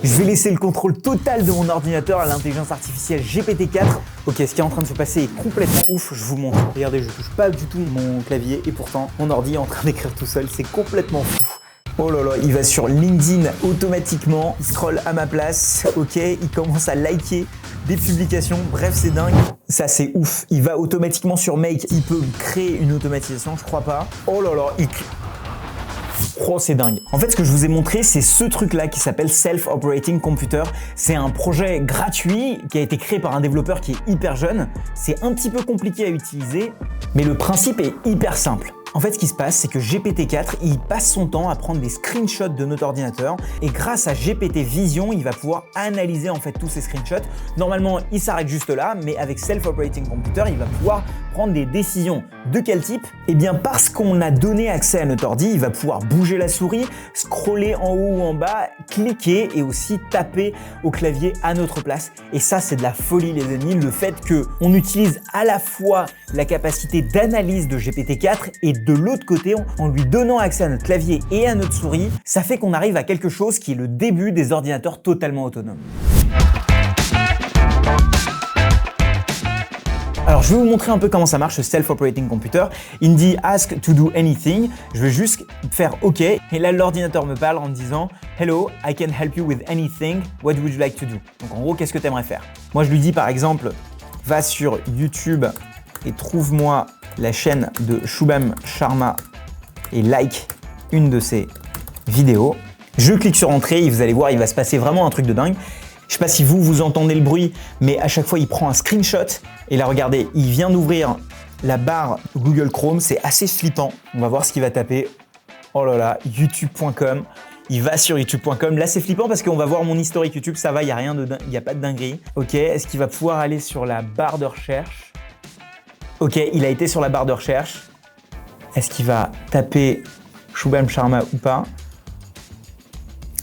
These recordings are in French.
Je vais laisser le contrôle total de mon ordinateur à l'intelligence artificielle GPT-4. Ok, ce qui est en train de se passer est complètement ouf, je vous montre. Regardez, je touche pas du tout mon clavier et pourtant mon ordi est en train d'écrire tout seul, c'est complètement fou. Oh là là, il va sur LinkedIn automatiquement, il scrolle à ma place, ok, il commence à liker des publications, bref c'est dingue. Ça c'est ouf, il va automatiquement sur Make, il peut créer une automatisation, je crois pas. Oh là là, oh, c'est dingue. En fait, ce que je vous ai montré, c'est ce truc-là qui s'appelle Self-Operating Computer. C'est un projet gratuit qui a été créé par un développeur qui est hyper jeune. C'est un petit peu compliqué à utiliser, mais le principe est hyper simple. En fait, ce qui se passe, c'est que GPT-4, il passe son temps à prendre des screenshots de notre ordinateur et grâce à GPT Vision, il va pouvoir analyser en fait tous ces screenshots. Normalement, il s'arrête juste là, mais avec Self-Operating Computer, il va pouvoir prendre des décisions. De quel type? Eh bien, parce qu'on a donné accès à notre ordi, il va pouvoir bouger la souris, scroller en haut ou en bas, cliquer et aussi taper au clavier à notre place. Et ça, c'est de la folie, les amis. Le fait qu'on utilise à la fois la capacité d'analyse de GPT-4 et de l'autre côté, en lui donnant accès à notre clavier et à notre souris, ça fait qu'on arrive à quelque chose qui est le début des ordinateurs totalement autonomes. Alors, je vais vous montrer un peu comment ça marche, ce Self-Operating Computer. Il me dit « Ask to do anything ». Je vais juste faire « OK ». Et là, l'ordinateur me parle en me disant « Hello, I can help you with anything. What would you like to do ?» Donc, en gros, qu'est-ce que tu aimerais faire? Moi, je lui dis par exemple « Va sur YouTube et trouve-moi la chaîne de Shubham Sharma et like une de ses vidéos. » Je clique sur « Entrée » et vous allez voir, il va se passer vraiment un truc de dingue. Je sais pas si vous entendez le bruit, mais à chaque fois, il prend un screenshot. Et là, regardez, il vient d'ouvrir la barre Google Chrome. C'est assez flippant. On va voir ce qu'il va taper. Oh là là, youtube.com. Il va sur youtube.com. Là, c'est flippant parce qu'on va voir mon historique YouTube. Ça va, il n'y a pas de dinguerie. Ok, est-ce qu'il va pouvoir aller sur la barre de recherche? Ok, il a été sur la barre de recherche. Est-ce qu'il va taper Shubham Sharma ou pas?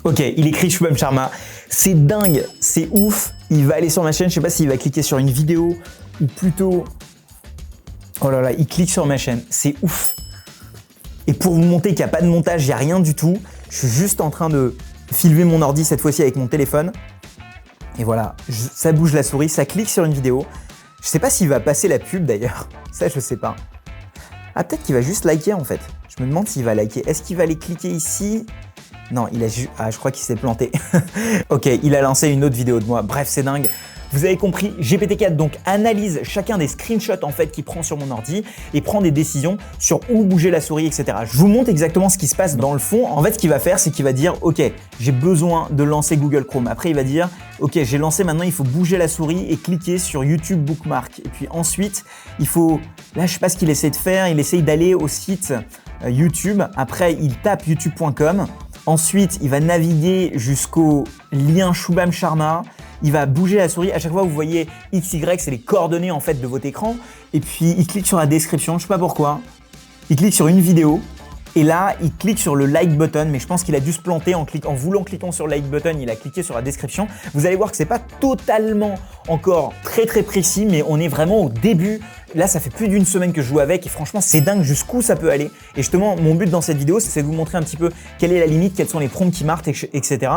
Ok, il écrit Shubham Sharma. C'est dingue, c'est ouf. Il va aller sur ma chaîne, je sais pas s'il va cliquer sur une vidéo ou plutôt... Oh là là, il clique sur ma chaîne, c'est ouf. Et pour vous montrer qu'il n'y a pas de montage, il n'y a rien du tout, je suis juste en train de filmer mon ordi cette fois-ci avec mon téléphone. Et voilà, ça bouge la souris, ça clique sur une vidéo. Je sais pas s'il va passer la pub d'ailleurs, ça je sais pas. Ah, peut-être qu'il va juste liker en fait. Je me demande s'il va liker. Est-ce qu'il va aller cliquer ici ? Non, il a juste... Ah, je crois qu'il s'est planté. Ok, il a lancé une autre vidéo de moi. Bref, c'est dingue. Vous avez compris, GPT-4 donc analyse chacun des screenshots en fait qu'il prend sur mon ordi et prend des décisions sur où bouger la souris, etc. Je vous montre exactement ce qui se passe dans le fond. En fait, ce qu'il va faire, c'est qu'il va dire « Ok, j'ai besoin de lancer Google Chrome ». Après, il va dire « Ok, j'ai lancé, maintenant il faut bouger la souris et cliquer sur YouTube Bookmark ». Et puis ensuite, il faut... Là, je sais pas ce qu'il essaie de faire. Il essaye d'aller au site YouTube. Après, il tape youtube.com. Ensuite, il va naviguer jusqu'au lien Shubham Sharma. Il va bouger la souris. À chaque fois, vous voyez XY, c'est les coordonnées en fait de votre écran. Et puis, il clique sur la description. Je sais pas pourquoi. Il clique sur une vidéo. Et là, il clique sur le like button. Mais je pense qu'il a dû se planter en voulant cliquer sur le like button. Il a cliqué sur la description. Vous allez voir que c'est pas totalement encore très précis, mais on est vraiment au début. Là, ça fait plus d'une semaine que je joue avec et franchement, c'est dingue jusqu'où ça peut aller. Et justement, mon but dans cette vidéo, c'est de vous montrer un petit peu quelle est la limite, quels sont les prompts qui marquent, etc.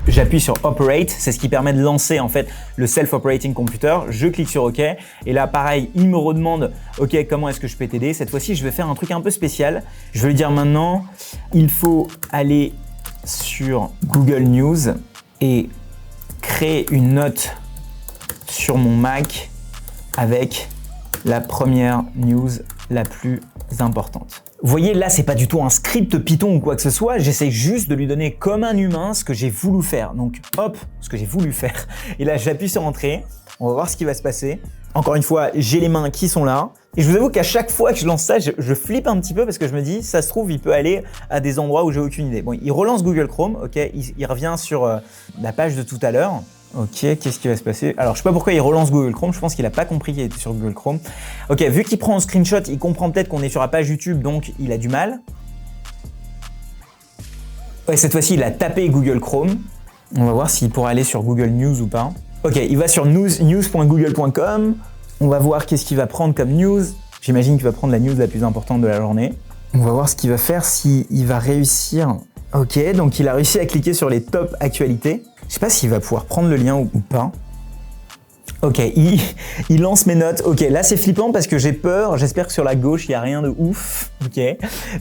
J'appuie sur Operate, c'est ce qui permet de lancer en fait le Self-Operating Computer. Je clique sur OK et là pareil, il me redemande OK, comment est-ce que je peux t'aider? Cette fois-ci, je vais faire un truc un peu spécial. Je vais lui dire maintenant, il faut aller sur Google News et créer une note sur mon Mac avec la première news la plus importante. Vous voyez, là, c'est pas du tout un script Python ou quoi que ce soit. J'essaie juste de lui donner comme un humain ce que j'ai voulu faire. Donc, hop, ce que j'ai voulu faire. Et là, j'appuie sur Entrée. On va voir ce qui va se passer. Encore une fois, j'ai les mains qui sont là. Et je vous avoue qu'à chaque fois que je lance ça, je flippe un petit peu parce que je me dis, ça se trouve, il peut aller à des endroits où j'ai aucune idée. Bon, il relance Google Chrome, ok, il revient sur la page de tout à l'heure. Ok, qu'est-ce qui va se passer? Alors, je sais pas pourquoi il relance Google Chrome, je pense qu'il a pas compris qu'il était sur Google Chrome. Ok, vu qu'il prend un screenshot, il comprend peut-être qu'on est sur la page YouTube, donc il a du mal. Ouais, cette fois-ci, il a tapé Google Chrome. On va voir s'il pourra aller sur Google News ou pas. Ok, il va sur news.google.com. On va voir qu'est-ce qu'il va prendre comme news. J'imagine qu'il va prendre la news la plus importante de la journée. On va voir ce qu'il va faire, s'il va réussir. Ok, donc il a réussi à cliquer sur les top actualités. Je sais pas s'il va pouvoir prendre le lien ou pas. Ok, il lance mes notes. Ok, là c'est flippant parce que j'ai peur. J'espère que sur la gauche, il n'y a rien de ouf. Ok,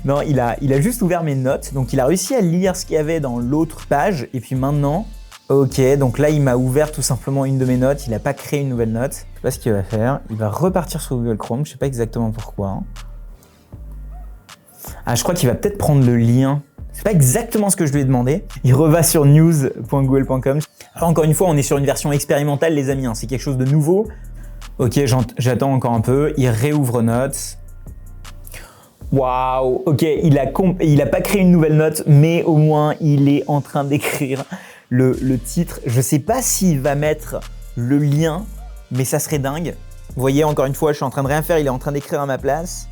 non, il a juste ouvert mes notes. Donc il a réussi à lire ce qu'il y avait dans l'autre page. Et puis maintenant, ok, donc là il m'a ouvert tout simplement une de mes notes. Il n'a pas créé une nouvelle note. Je sais pas ce qu'il va faire. Il va repartir sur Google Chrome. Je sais pas exactement pourquoi. Ah, je crois qu'il va peut-être prendre le lien. C'est pas exactement ce que je lui ai demandé. Il reva sur news.google.com. Alors encore une fois, on est sur une version expérimentale, les amis. Hein. C'est quelque chose de nouveau. Ok, j'attends encore un peu. Il réouvre Notes. Waouh. Ok, il a pas créé une nouvelle note, mais au moins il est en train d'écrire le titre. Je sais pas s'il va mettre le lien, mais ça serait dingue. Vous voyez, encore une fois, je suis en train de rien faire. Il est en train d'écrire à ma place.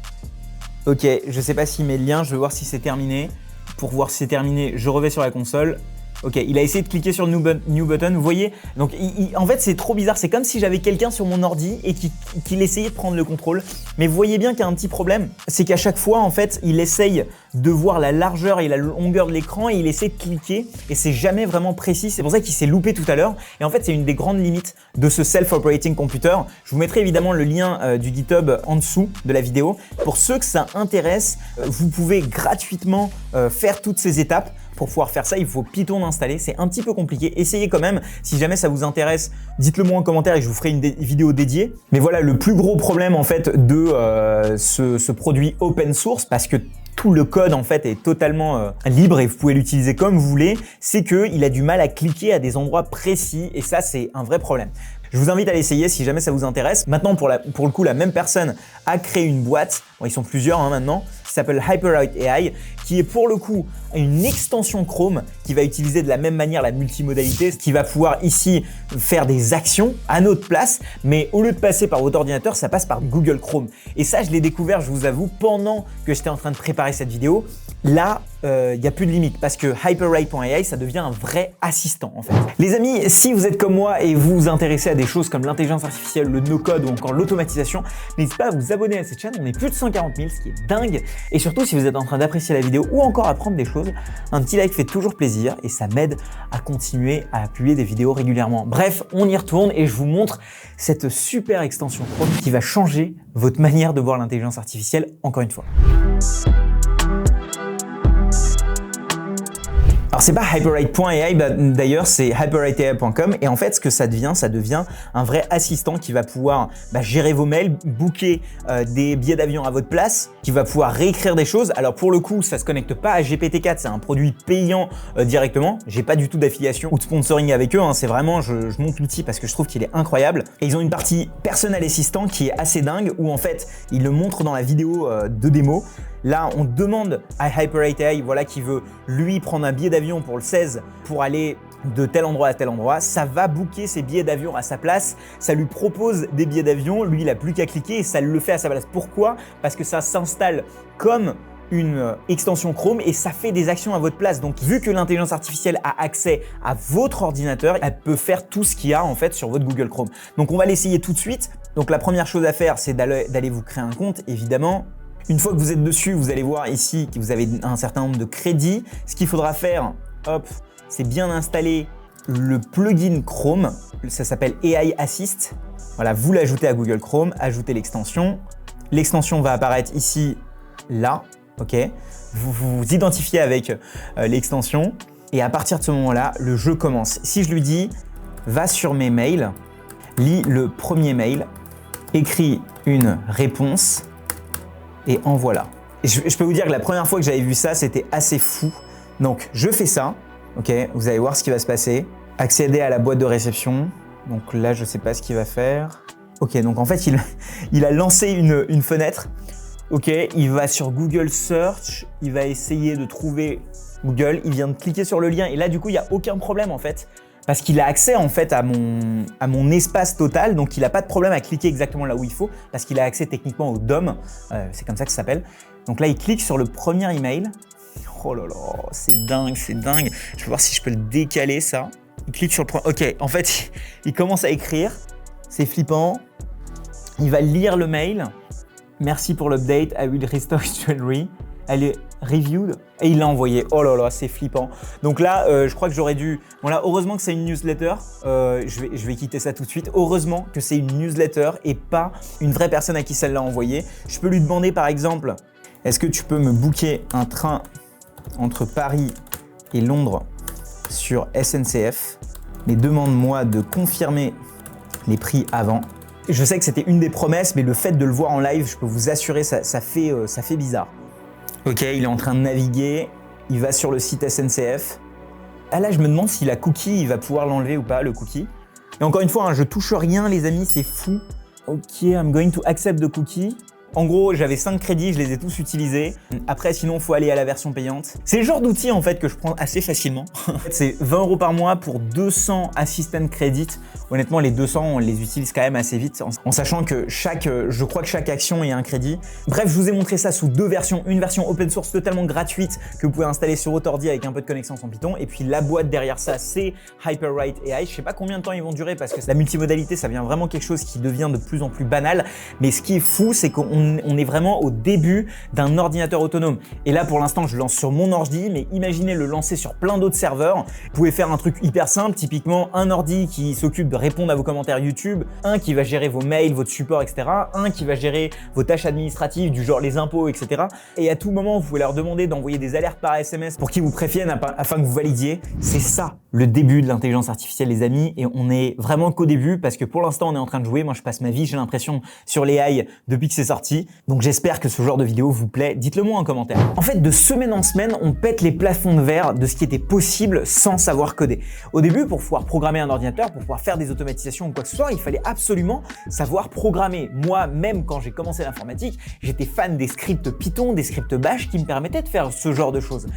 Ok, je sais pas s'il met le lien. Je vais voir si c'est terminé. Pour voir si c'est terminé, je reviens sur la console. Ok, il a essayé de cliquer sur New Button, vous voyez. Donc en fait, c'est trop bizarre. C'est comme si j'avais quelqu'un sur mon ordi et qu'il essayait de prendre le contrôle. Mais vous voyez bien qu'il y a un petit problème. C'est qu'à chaque fois, en fait, il essaye de voir la largeur et la longueur de l'écran et il essaie de cliquer et c'est jamais vraiment précis. C'est pour ça qu'il s'est loupé tout à l'heure. Et en fait, c'est une des grandes limites de ce self-operating computer. Je vous mettrai évidemment le lien du GitHub en dessous de la vidéo. Pour ceux que ça intéresse, vous pouvez gratuitement faire toutes ces étapes. Pour pouvoir faire ça, il faut Python installer. C'est un petit peu compliqué. Essayez quand même. Si jamais ça vous intéresse, dites-le moi en commentaire et je vous ferai une vidéo dédiée. Mais voilà, le plus gros problème en fait de ce produit open source, parce que tout le code en fait est totalement libre et vous pouvez l'utiliser comme vous voulez, c'est qu'il a du mal à cliquer à des endroits précis et ça c'est un vrai problème. Je vous invite à l'essayer si jamais ça vous intéresse. Maintenant, pour le coup, la même personne a créé une boîte, bon, ils sont plusieurs maintenant, qui s'appelle Hyperwrite AI, qui est pour le coup une extension Chrome qui va utiliser de la même manière la multimodalité, qui va pouvoir ici faire des actions à notre place, mais au lieu de passer par votre ordinateur, ça passe par Google Chrome. Et ça, je l'ai découvert, je vous avoue, pendant que j'étais en train de préparer cette vidéo. Là, il n'y a plus de limite parce que Hyperwrite.ai, ça devient un vrai assistant en fait. Les amis, si vous êtes comme moi et vous vous intéressez à des choses comme l'intelligence artificielle, le no-code ou encore l'automatisation, n'hésitez pas à vous abonner à cette chaîne. On est plus de 140 000, ce qui est dingue. Et surtout, si vous êtes en train d'apprécier la vidéo ou encore apprendre des choses, un petit like fait toujours plaisir et ça m'aide à continuer à publier des vidéos régulièrement. Bref, on y retourne et je vous montre cette super extension Chrome qui va changer votre manière de voir l'intelligence artificielle encore une fois. Alors c'est pas Hyperwrite.ai, d'ailleurs c'est hyperwriteai.com et en fait ce que ça devient un vrai assistant qui va pouvoir gérer vos mails, booker des billets d'avion à votre place, qui va pouvoir réécrire des choses. Alors pour le coup ça se connecte pas à GPT-4, c'est un produit payant directement. J'ai pas du tout d'affiliation ou de sponsoring avec eux, hein. C'est vraiment, je monte l'outil parce que je trouve qu'il est incroyable. Et ils ont une partie Personal Assistant qui est assez dingue où en fait ils le montrent dans la vidéo de démo. Là, on demande à Hyperwrite AI, voilà, qui veut lui prendre un billet d'avion pour le 16 pour aller de tel endroit à tel endroit. Ça va booker ses billets d'avion à sa place. Ça lui propose des billets d'avion. Lui, il n'a plus qu'à cliquer et ça le fait à sa place. Pourquoi? Parce que ça s'installe comme une extension Chrome et ça fait des actions à votre place. Donc, vu que l'intelligence artificielle a accès à votre ordinateur, elle peut faire tout ce qu'il y a en fait sur votre Google Chrome. Donc, on va l'essayer tout de suite. Donc, la première chose à faire, c'est d'aller vous créer un compte, évidemment. Une fois que vous êtes dessus, vous allez voir ici que vous avez un certain nombre de crédits. Ce qu'il faudra faire, hop, c'est bien installer le plugin Chrome. Ça s'appelle AI Assist. Voilà, vous l'ajoutez à Google Chrome, ajoutez l'extension. L'extension va apparaître ici, là, ok. Vous vous identifiez avec l'extension et à partir de ce moment-là, le jeu commence. Si je lui dis, va sur mes mails, lis le premier mail, écris une réponse, et en voilà. Et je peux vous dire que la première fois que j'avais vu ça, c'était assez fou. Donc, je fais ça. Ok, vous allez voir ce qui va se passer. Accéder à la boîte de réception. Donc là, je ne sais pas ce qu'il va faire. Ok, donc en fait, il a lancé une fenêtre. Ok, il va sur Google Search. Il va essayer de trouver Google. Il vient de cliquer sur le lien. Et là, du coup, il n'y a aucun problème en fait. Parce qu'il a accès en fait à mon espace total, donc il n'a pas de problème à cliquer exactement là où il faut, parce qu'il a accès techniquement au DOM, c'est comme ça que ça s'appelle. Donc là, il clique sur le premier email. Oh là là, c'est dingue, c'est dingue. Je vais voir si je peux le décaler ça. Il clique sur le premier. Ok, en fait, il commence à écrire. C'est flippant. Il va lire le mail. Merci pour l'update. I will restore jewelry. Elle est reviewed et il l'a envoyé. Oh là là, c'est flippant. Donc là, je crois que j'aurais dû... Bon là, heureusement que c'est une newsletter. Je vais quitter ça tout de suite. Heureusement que c'est une newsletter et pas une vraie personne à qui ça l'a envoyé. Je peux lui demander par exemple, est-ce que tu peux me booker un train entre Paris et Londres sur SNCF, mais demande-moi de confirmer les prix avant. Je sais que c'était une des promesses, mais le fait de le voir en live, je peux vous assurer, ça fait bizarre. Ok, il est en train de naviguer, il va sur le site SNCF. Ah là, je me demande si la cookie, il va pouvoir l'enlever ou pas, le cookie. Et encore une fois, hein, je touche rien, les amis, c'est fou. Ok, I'm going to accept the cookie. En gros, j'avais 5 crédits, je les ai tous utilisés. Après, sinon, il faut aller à la version payante. C'est le genre d'outil en fait que je prends assez facilement. C'est 20 € par mois pour 200 assistant credits. Honnêtement, les 200, on les utilise quand même assez vite, en sachant que je crois que chaque action est un crédit. Bref, je vous ai montré ça sous 2 versions. Une version open source totalement gratuite que vous pouvez installer sur votre ordi avec un peu de connexion en Python. Et puis la boîte derrière ça, c'est Hyperwrite AI. Je sais pas combien de temps ils vont durer parce que la multimodalité, ça devient vraiment quelque chose qui devient de plus en plus banal. Mais ce qui est fou, c'est qu'on est vraiment au début d'un ordinateur autonome. Et là, pour l'instant, je lance sur mon ordi, mais imaginez le lancer sur plein d'autres serveurs. Vous pouvez faire un truc hyper simple, typiquement un ordi qui s'occupe de répondre à vos commentaires YouTube, un qui va gérer vos mails, votre support, etc. Un qui va gérer vos tâches administratives, du genre les impôts, etc. Et à tout moment, vous pouvez leur demander d'envoyer des alertes par SMS pour qu'ils vous préviennent afin que vous validiez. C'est ça, le début de l'intelligence artificielle, les amis. Et on est vraiment qu'au début parce que pour l'instant, on est en train de jouer. Moi, je passe ma vie, j'ai l'impression, sur l'AI depuis que c'est sorti. Donc j'espère que ce genre de vidéo vous plaît. Dites-le moi en commentaire. En fait, de semaine en semaine, on pète les plafonds de verre de ce qui était possible sans savoir coder. Au début, pour pouvoir programmer un ordinateur, pour pouvoir faire des automatisations ou quoi que ce soit, il fallait absolument savoir programmer. Moi, même quand j'ai commencé l'informatique, j'étais fan des scripts Python, des scripts Bash qui me permettaient de faire ce genre de choses.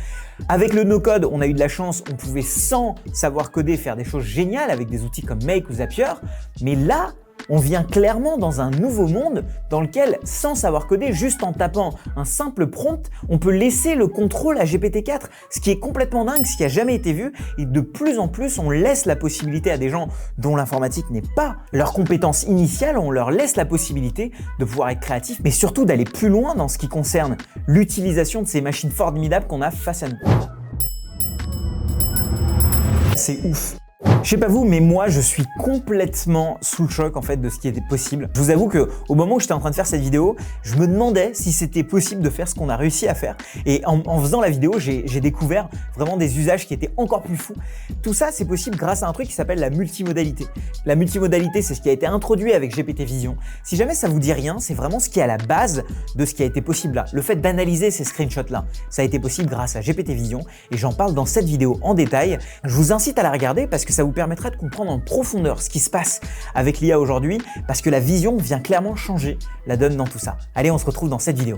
Avec le no-code, on a eu de la chance, on pouvait sans savoir coder faire des choses géniales avec des outils comme Make ou Zapier. Mais là, on vient clairement dans un nouveau monde dans lequel, sans savoir coder, juste en tapant un simple prompt, on peut laisser le contrôle à GPT-4, ce qui est complètement dingue, ce qui n'a jamais été vu. Et de plus en plus, on laisse la possibilité à des gens dont l'informatique n'est pas leur compétence initiale, on leur laisse la possibilité de pouvoir être créatifs, mais surtout d'aller plus loin dans ce qui concerne l'utilisation de ces machines formidables qu'on a face à nous. C'est ouf. Je sais pas vous, mais moi je suis complètement sous le choc en fait de ce qui était possible. Je vous avoue que au moment où j'étais en train de faire cette vidéo, je me demandais si c'était possible de faire ce qu'on a réussi à faire. Et en faisant la vidéo, j'ai découvert vraiment des usages qui étaient encore plus fous. Tout ça, c'est possible grâce à un truc qui s'appelle la multimodalité. La multimodalité, c'est ce qui a été introduit avec GPT Vision. Si jamais ça vous dit rien, c'est vraiment ce qui est à la base de ce qui a été possible là. Le fait d'analyser ces screenshots là, ça a été possible grâce à GPT Vision et j'en parle dans cette vidéo en détail. Je vous incite à la regarder parce que ça vous permettra de comprendre en profondeur ce qui se passe avec l'IA aujourd'hui parce que la vision vient clairement changer la donne dans tout ça. Allez, on se retrouve dans cette vidéo.